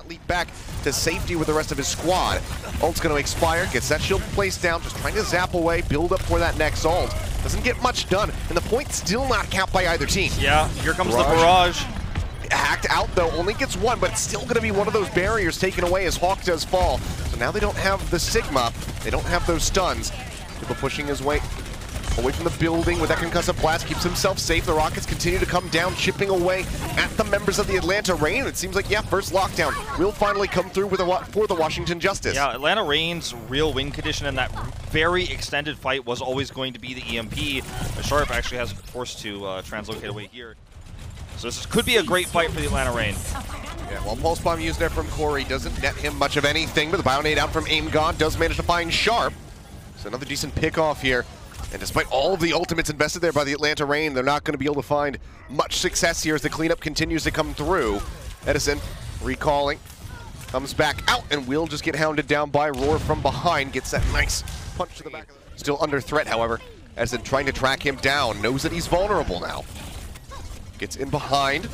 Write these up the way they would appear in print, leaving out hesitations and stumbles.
can't leap back to safety with the rest of his squad. Ult's going to expire, gets that shield placed down, just trying to zap away, build up for that next ult. Doesn't get much done, and the point's still not capped by either team. Yeah, here comes the barrage. Hacked out though, only gets one, but it's still going to be one of those barriers taken away as Hawk does fall. So now they don't have the Sigma, they don't have those stuns. People pushing his way away from the building with that concussive blast, keeps himself safe. The Rockets continue to come down, chipping away at the members of the Atlanta Reign. It seems like, yeah, first lockdown will finally come through with for the Washington Justice. Yeah, Atlanta Reign's real win condition in that very extended fight was always going to be the EMP. Sharp actually has forced to translocate away here. So this could be a great fight for the Atlanta Reign. Yeah, well, Pulse Bomb used there from Corey doesn't net him much of anything, but the Bionade out from Aim God does manage to find Sharp. So another decent pick off here. And despite all of the ultimates invested there by the Atlanta Reign, they're not going to be able to find much success here as the cleanup continues to come through. Edison recalling, comes back out, and will just get hounded down by Roar from behind. Gets that nice punch to the back. Still under threat, however. Edison trying to track him down, knows that he's vulnerable now. Gets in behind.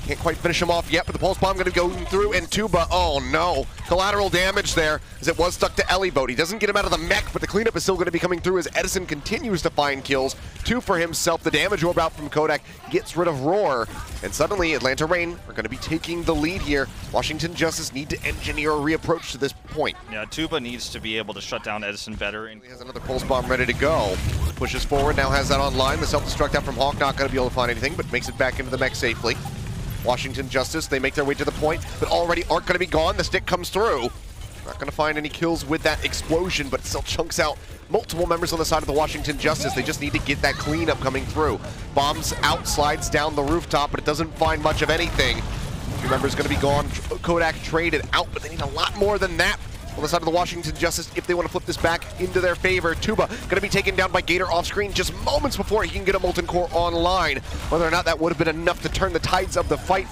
Can't quite finish him off yet, but the Pulse Bomb going to go through, and Tuba, oh no. Collateral damage there, as it was stuck to Eliboat. He doesn't get him out of the mech, but the cleanup is still going to be coming through as Edison continues to find kills. 2 for himself. The damage orb out from Kodak gets rid of Roar. And suddenly, Atlanta Reign are going to be taking the lead here. Washington Justice need to engineer a reapproach to this point. Yeah, Tuba needs to be able to shut down Edison better. He has another Pulse Bomb ready to go. Pushes forward, now has that online. The self-destruct out from Hawk, not going to be able to find anything, but makes it back into the mech safely. Washington Justice, they make their way to the point, but already Arc going to be gone. The stick comes through. Not going to find any kills with that explosion, but it still chunks out multiple members on the side of the Washington Justice. They just need to get that cleanup coming through. Bombs out, slides down the rooftop, but it doesn't find much of anything. 2 members going to be gone. Kodak traded out, but they need a lot more than that on the side of the Washington Justice if they want to flip this back into their favor. Tuba going to be taken down by Gator off screen just moments before he can get a Molten Core online. Whether or not that would have been enough to turn the tides of the fight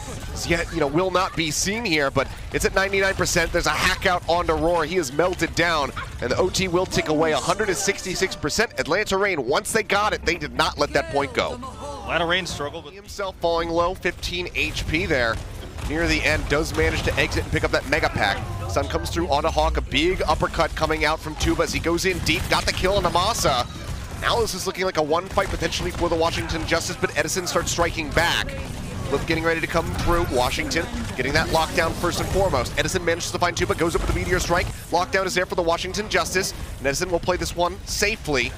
yet, will not be seen here, but it's at 99%. There's a hack out onto Roar. He is melted down, and the OT will tick away 166%. Atlanta Reign, once they got it, they did not let that point go. Atlanta Reign struggled with himself falling low, 15 HP there. Near the end, does manage to exit and pick up that Mega Pack. Sun comes through onto Hawk, a big uppercut coming out from Tuba as he goes in deep, got the kill on Namasa. Now this is looking like a one fight potentially for the Washington Justice, but Edison starts striking back. Flip getting ready to come through. Washington getting that lockdown first and foremost. Edison manages to find Tuba, goes up with the Meteor Strike. Lockdown is there for the Washington Justice, and Edison will play this one safely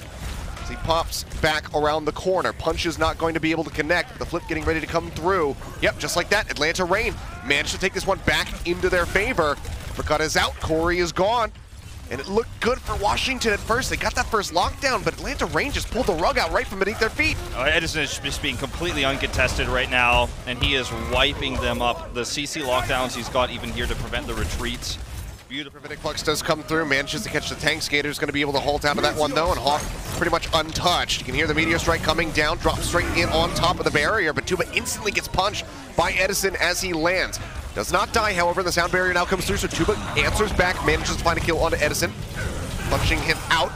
as he pops back around the corner. Punch is not going to be able to connect. The Flip getting ready to come through. Yep, just like that, Atlanta Reign managed to take this one back into their favor. Uppercut is out, Corey is gone. And it looked good for Washington at first. They got that first lockdown, but Atlanta Reign just pulled the rug out right from beneath their feet. Edison is just being completely uncontested right now, and he is wiping them up. The CC lockdowns he's got even here to prevent the retreats. Beautiful. Gravitic Flux does come through, manages to catch the Tank Skater. Is going to be able to hold out of that one though, and Hawk pretty much untouched. You can hear the Meteor Strike coming down, drops straight in on top of the barrier, but Tuba instantly gets punched by Edison as he lands. Does not die, however, the sound barrier now comes through, so Tuba answers back, manages to find a kill onto Edison. Punching him out,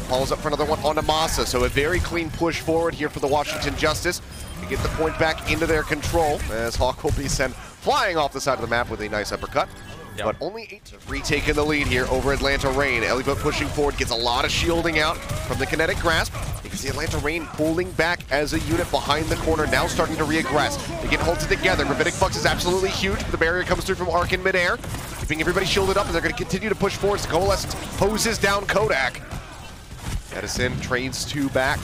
follows up for another one onto Masa, so a very clean push forward here for the Washington Justice to get the point back into their control, as Hawk will be sent flying off the side of the map with a nice uppercut. Yep. But only 8 retaking the lead here over Atlanta Reign. Eliboat pushing forward, gets a lot of shielding out from the kinetic grasp. You can see Atlanta Reign pulling back as a unit behind the corner, now starting to reaggress. They get halted together. Gravitic Flux is absolutely huge, but the barrier comes through from Arc in midair, keeping everybody shielded up, and they're going to continue to push forward. Coalescence hoses down Kodak. Edison trades 2 back.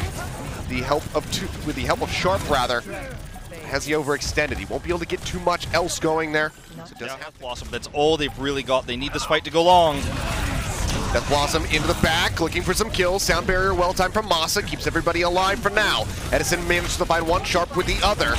With the help of Sharp, rather. Has he overextended? He won't be able to get too much else going there. So Death Blossom, that's all they've really got. They need this fight to go long. Death Blossom into the back, looking for some kills. Sound barrier well timed from Masa, keeps everybody alive for now. Edison manages to find one, Sharp with the other.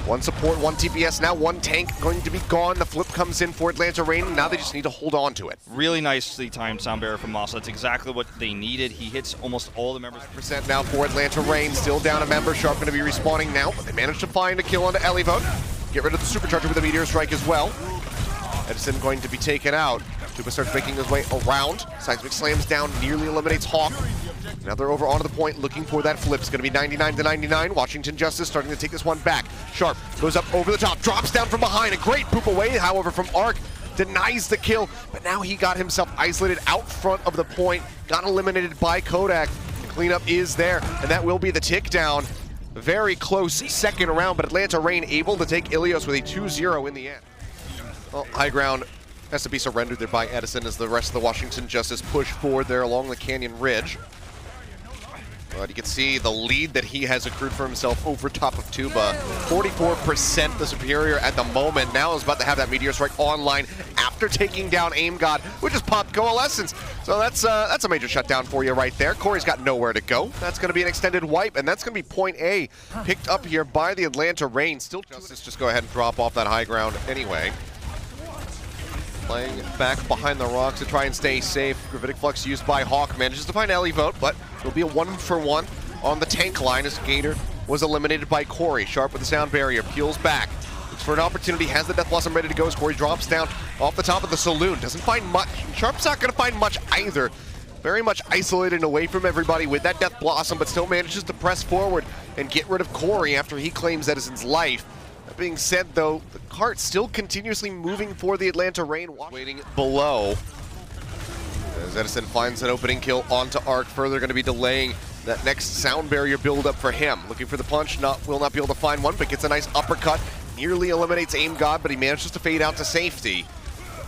1 support, 1 TPS, now 1 tank going to be gone. The Flip comes in for Atlanta Reign, now they just need to hold on to it. Really nicely timed sound barrier from Masa. That's exactly what they needed. He hits almost all the members. % now for Atlanta Reign, still down a member. Sharp going to be respawning now, but they managed to find a kill onto Elivote. Get rid of the Supercharger with a Meteor Strike as well. Edison going to be taken out. Tuba starts making his way around. Seismic slams down, nearly eliminates Hawk. Now they're over onto the point, looking for that flip. It's going to be 99 to 99. Washington Justice starting to take this one back. Sharp goes up over the top, drops down from behind. A great poop away, however, from Arc denies the kill, but now he got himself isolated out front of the point, got eliminated by Kodak. The cleanup is there, and that will be the tick down. Very close second round, but Atlanta Reign able to take Ilios with a 2-0 in the end. Well, high ground has to be surrendered there by Edison as the rest of the Washington Justice push forward there along the Canyon Ridge. But you can see the lead that he has accrued for himself over top of Tuba. 44% the superior at the moment. Now is about to have that Meteor Strike online after taking down Aim God, which just popped Coalescence. So that's a major shutdown for you right there. Corey's got nowhere to go. That's going to be an extended wipe, and that's going to be point A, picked up here by the Atlanta Reign. Still, Justice just go ahead and drop off that high ground anyway. Playing back behind the rocks to try and stay safe. Gravitic Flux used by Hawk manages to find Elevote, but it'll be a 1-for-1 on the tank line as Gator was eliminated by Corey. Sharp with the sound barrier, peels back. Looks for an opportunity, has the Death Blossom ready to go as Corey drops down off the top of the saloon. Doesn't find much. Sharp's not going to find much either. Very much isolated and away from everybody with that Death Blossom, but still manages to press forward and get rid of Corey after he claims Edison's life. That being said, though, the cart still continuously moving for the Atlanta Reign, waiting below. As Edison finds an opening kill onto Arc, further going to be delaying that next sound barrier build-up for him. Looking for the punch, will not be able to find one, but gets a nice uppercut. Nearly eliminates Aim God, but he manages to fade out to safety.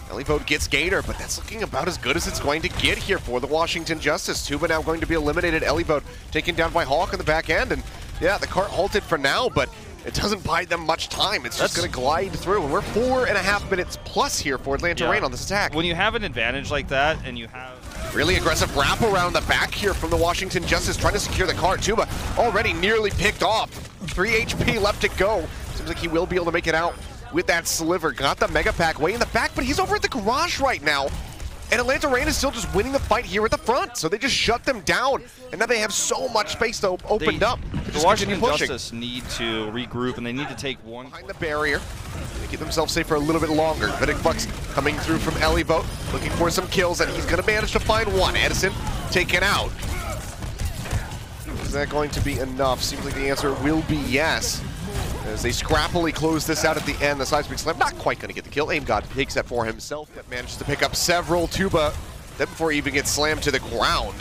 Elevote gets Gator, but that's looking about as good as it's going to get here for the Washington Justice. Tuba now going to be eliminated. Elevote taken down by Hawk in the back end, and yeah, the cart halted for now, but it doesn't buy them much time. It's just going to glide through, and we're 4.5 minutes plus here for Atlanta Reign on this attack. When you have an advantage like that, and you have really aggressive wrap around the back here from the Washington Justice, trying to secure the cart. Tuba already nearly picked off. 3 HP left to go. Seems like he will be able to make it out with that sliver. Got the Mega Pack way in the back, but he's over at the garage right now. And Atlanta Reign is still just winning the fight here at the front, so they just shut them down, and now they have so much space to opened up. The Washington Justice need to regroup, and they need to take one behind the barrier. They keep themselves safe for a little bit longer. Gravitic Flux coming through from Elevote, looking for some kills, and he's going to manage to find one. Edison taken out. Is that going to be enough? Seems like the answer will be yes. As they scrappily close this out at the end, the Seismic Slam not quite going to get the kill. Aim God takes that for himself. That manages to pick up several. Tuba, then before he even gets slammed to the ground.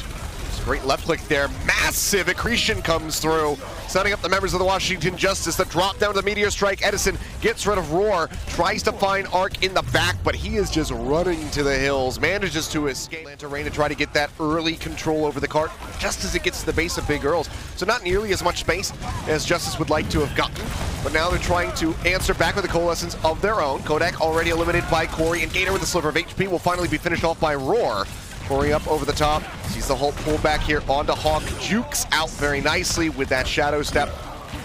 Great left click there. Massive accretion comes through, setting up the members of the Washington Justice that drop down to the Meteor Strike. Edison gets rid of Roar, tries to find Arc in the back, but he is just running to the hills, manages to escape. Atlanta Reign to try to get that early control over the cart just as it gets to the base of Big Earls. So not nearly as much space as Justice would like to have gotten, but now they're trying to answer back with a coalescence of their own. Kodak already eliminated by Corey, and Gator with a sliver of HP will finally be finished off by Roar. Corey up over the top, sees the Hulk pull back here onto Hawk, jukes out very nicely with that Shadow Step,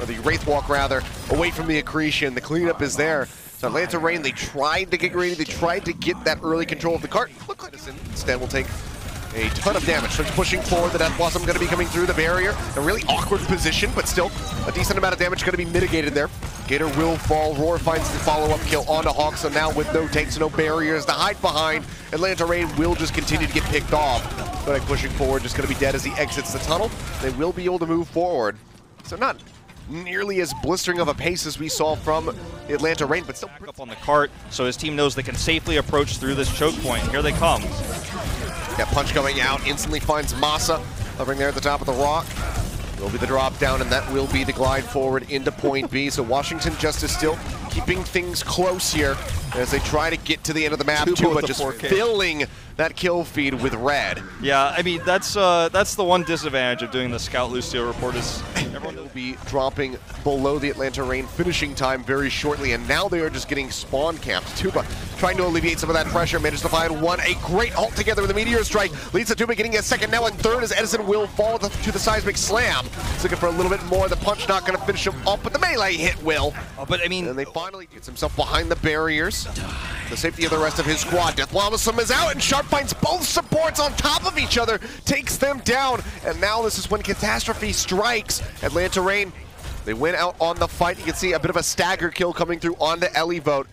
or the Wraith Walk rather, away from the accretion. The cleanup is there. So Atlanta Reign, they tried to get greedy, they tried to get that early control of the cart. Look like this instead will take a ton of damage. So pushing forward, the Death Blossom going to be coming through the barrier. A really awkward position, but still a decent amount of damage going to be mitigated there. Gator will fall. Roar finds the follow-up kill onto Hawk, so now with no tanks, no barriers to hide behind, Atlanta Reign will just continue to get picked off. But pushing forward, just going to be dead as he exits the tunnel. They will be able to move forward. So not nearly as blistering of a pace as we saw from the Atlanta Reign, but still back up on the cart, so his team knows they can safely approach through this choke point. Here they come. That punch going out, instantly finds Masa, hovering there at the top of the rock. Will be the drop down, and that will be the glide forward into point B. So Washington Justice still keeping things close here as they try to get to the end of the map. Tuba just filling that kill feed with red. Yeah, I mean, that's the one disadvantage of doing the Scout Lucio report is everyone will be dropping below the Atlanta Reign finishing time very shortly, and now they are just getting spawn camped. Tuba trying to alleviate some of that pressure, managed to find one. A great ult together with the Meteor Strike leads to Tuba getting a second, now in third as Edison will fall to the Seismic Slam. He's looking for a little bit more. The punch not going to finish him off, but the melee hit will. But I mean, and they finally gets himself behind the barriers. The safety of the rest of his squad. Death Blossom is out, and Sharp finds both supports on top of each other, takes them down, and now this is when Catastrophe strikes. Atlanta Reign, they win out on the fight. You can see a bit of a stagger kill coming through onto Elevote.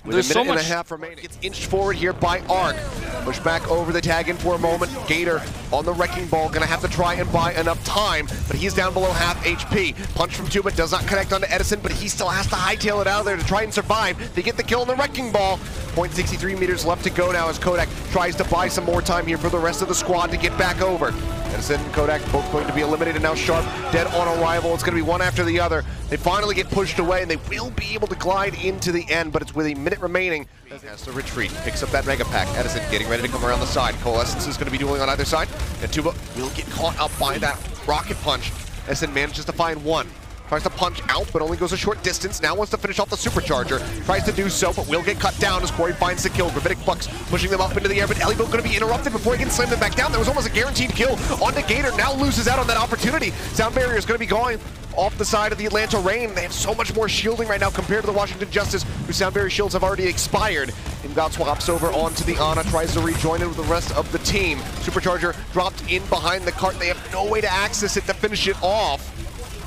With a minute and a half remaining. Gets inched forward here by Arc. Push back over the tag in for a moment. Gator on the Wrecking Ball, gonna have to try and buy enough time, but he's down below half HP. Punch from Tuba does not connect onto Edison, but he still has to hightail it out of there to try and survive. They get the kill on the Wrecking Ball. 0.63 meters left to go now as Kodak tries to buy some more time here for the rest of the squad to get back over. Edison and Kodak both going to be eliminated now. Sharp dead on arrival. It's going to be one after the other. They finally get pushed away, and they will be able to glide into the end, but it's with a minute remaining. Has to retreat, picks up that Mega Pack. Edison getting ready to come around the side. Coalescence is going to be dueling on either side, and Tuba will get caught up by that Rocket Punch. Edison manages to find one. Tries to punch out, but only goes a short distance. Now wants to finish off the Supercharger. Tries to do so, but will get cut down as Corey finds the kill. Gravitic Flux pushing them up into the air, but Ellieville going to be interrupted before he can slam them back down. That was almost a guaranteed kill onto Gator. Now loses out on that opportunity. Sound Barrier is going to be going off the side of the Atlanta Reign. They have so much more shielding right now compared to the Washington Justice, whose Sound Barrier shields have already expired. Imgod swaps over onto the Ana, tries to rejoin it with the rest of the team. Supercharger dropped in behind the cart. They have no way to access it to finish it off.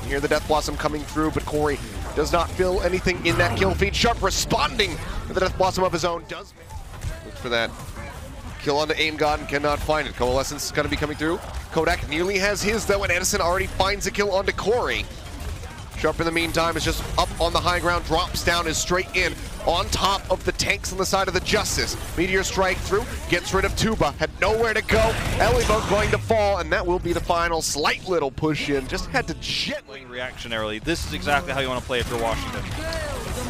You hear the Death Blossom coming through, but Corey does not feel anything in that kill feed. Sharp responding with the Death Blossom of his own. Does look for that kill onto Aim God and cannot find it. Coalescence is going to be coming through. Kodak nearly has his, though, and Edison already finds a kill onto Corey. Sharp, in the meantime, is just up on the high ground, drops down, is straight in on top of the tanks on the side of the Justice. Meteor Strike through, gets rid of Tuba, had nowhere to go. Ellieville going to fall, and that will be the final slight little push in. Just had to gently reactionarily. This is exactly how you want to play it for Washington.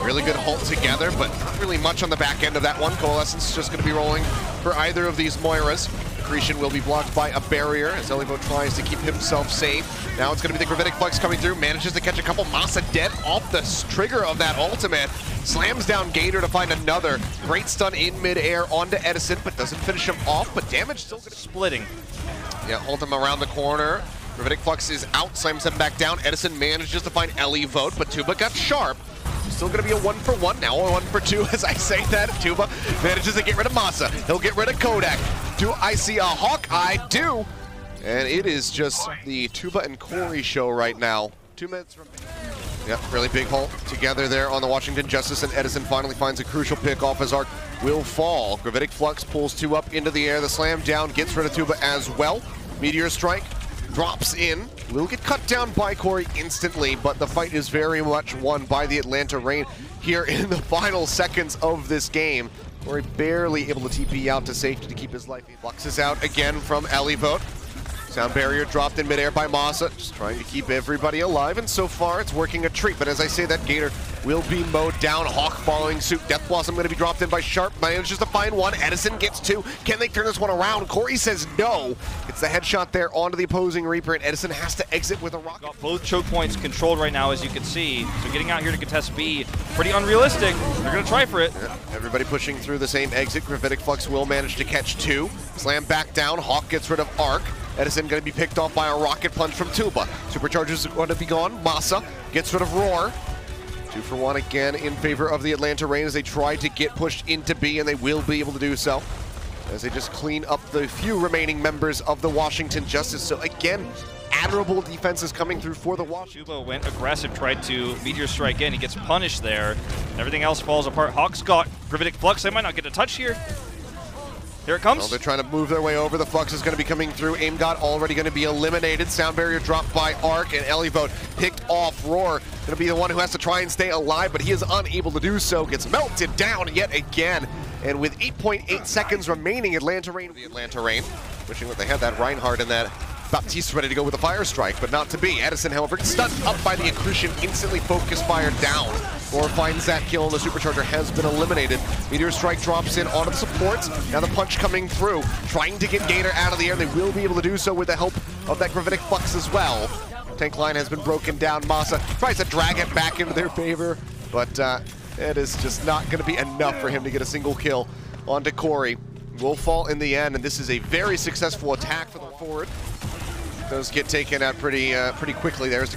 Really good halt together, but not really much on the back end of that one. Coalescence is just going to be rolling for either of these Moiras. Accretion will be blocked by a barrier as Ellieville tries to keep himself safe. Now it's going to be the Gravitic Flux coming through, manages to catch a couple. Masa dead off the trigger of that ultimate. Slams down Gator to find another. Great stun in midair onto Edison, but doesn't finish him off, but damage still gonna... Splitting. Yeah, hold him around the corner. Gravitic Flux is out, slams him back down. Edison manages to find Ellieville, but Tuba got Sharp. Still going to be a 1-for-1, now a 1-for-2 as I say that. Tuba manages to get rid of Masa. He'll get rid of Kodak. Do I see a Hawkeye? Do. And it is just the Tuba and Corey show right now. 2 minutes remaining. Yep, really big halt together there on the Washington Justice, and Edison finally finds a crucial pick off as Arc will fall. Gravitic Flux pulls 2 up into the air. The slam down gets rid of Tuba as well. Meteor Strike drops in. Will get cut down by Corey instantly, but the fight is very much won by the Atlanta Reign here in the final seconds of this game. Corey barely able to TP out to safety to keep his life. Flux is out again from Ellieville. Sound Barrier dropped in midair by Masa, just trying to keep everybody alive, and so far it's working a treat. But as I say that, Gator will be mowed down. Hawk following suit. Death Blossom going to be dropped in by Sharp. Manages to find one. Edison gets 2. Can they turn this one around? Corey says no. It's the headshot there onto the opposing Reaper, and Edison has to exit with a rocket. Got both choke points controlled right now, as you can see. So getting out here to contest B, pretty unrealistic. They're going to try for it. Yeah, everybody pushing through the same exit. Gravitic Flux will manage to catch 2. Slam back down. Hawk gets rid of Arc. Edison going to be picked off by a rocket punch from Tuba. Superchargers are going to be gone. Masa gets rid of Roar. 2-for-1 again in favor of the Atlanta Reign as they try to get pushed into B, and they will be able to do so as they just clean up the few remaining members of the Washington Justice. So again, admirable defenses coming through for the Washington. Tuba went aggressive, tried to Meteor Strike in. He gets punished there. Everything else falls apart. Hawk's got Gravitic Flux. They might not get a touch here. Here it comes. Well, they're trying to move their way over. The Flux is going to be coming through. Aim God already going to be eliminated. Sound Barrier dropped by Arc, and Ellieville picked off. Roar going to be the one who has to try and stay alive, but he is unable to do so. Gets melted down yet again. And with 8.8 seconds remaining, Atlanta Reign, wishing that they had that Reinhardt and that Baptiste ready to go with a fire strike, but not to be. Edison, however, stunned up by the Accretion, instantly focus fire down. Roar finds that kill, and the Supercharger has been eliminated. Meteor Strike drops in onto the supports. Now the punch coming through, trying to get Gator out of the air. They will be able to do so with the help of that Gravitic Flux as well. Tank line has been broken down. Masa tries to drag it back into their favor, but it is just not going to be enough for him to get a single kill onto Corey. Will fall in the end, and this is a very successful attack for the forward. Those get taken out pretty quickly. There's the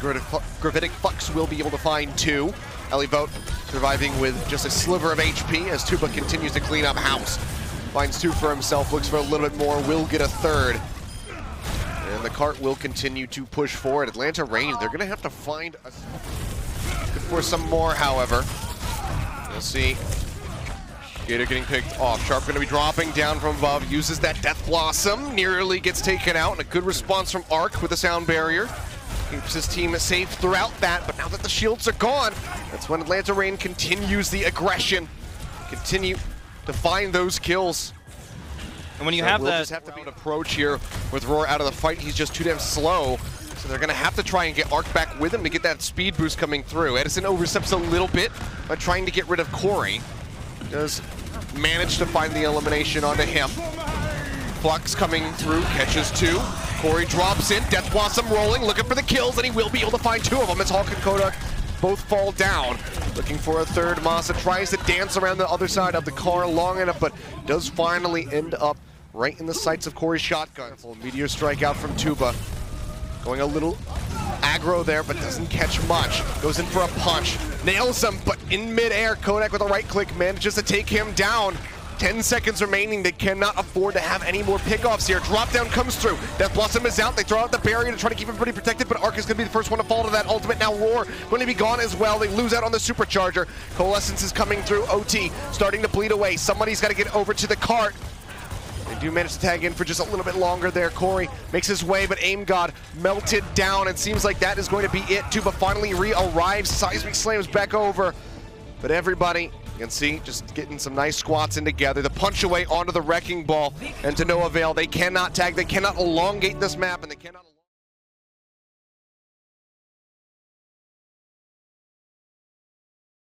Gravitic Flux will be able to find 2. Ellieville surviving with just a sliver of HP as Tuba continues to clean up house. Finds 2 for himself, looks for a little bit more, will get a 3rd. And the cart will continue to push forward. Atlanta Reign, they're gonna have to find for some more, however. You'll see Gator getting picked off. Sharp going to be dropping down from above. Uses that Death Blossom. Nearly gets taken out. And a good response from Arc with the sound barrier. Keeps his team safe throughout that. But now that the shields are gone, that's when Atlanta Reign continues the aggression. Continue to find those kills. And when you So have we'll that just have to be an approach here with Roar out of the fight. He's just too damn slow. So they're going to have to try and get Arc back with him to get that speed boost coming through. Edison oversteps a little bit by trying to get rid of Corey. Does manage to find the elimination onto him. Flux coming through, catches two. Corey drops in, Death Blossom rolling, looking for the kills, and he will be able to find two of them as Hawk and Kodak both fall down. Looking for a third. Masa tries to dance around the other side of the car long enough, but does finally end up right in the sights of Corey's shotgun. Meteor strike out from Tuba. Going a little aggro there, but doesn't catch much. Goes in for a punch. Nails him, but in midair, Kodak with a right click manages to take him down. 10 seconds remaining. They cannot afford to have any more pickoffs here. Drop down comes through. Death Blossom is out. They throw out the barrier to try to keep everybody protected, but Arc is going to be the first one to fall to that ultimate. Now Roar going to be gone as well. They lose out on the supercharger. Coalescence is coming through. OT starting to bleed away. Somebody's got to get over to the cart. They do manage to tag in for just a little bit longer there. Corey makes his way, but Aim God melted down. It seems like that is going to be it. Tuba finally re-arrives. Seismic slams back over. But everybody, you can see, just getting some nice squats in together. The punch away onto the Wrecking Ball, and to no avail. They cannot tag, they cannot elongate this map, and they cannot...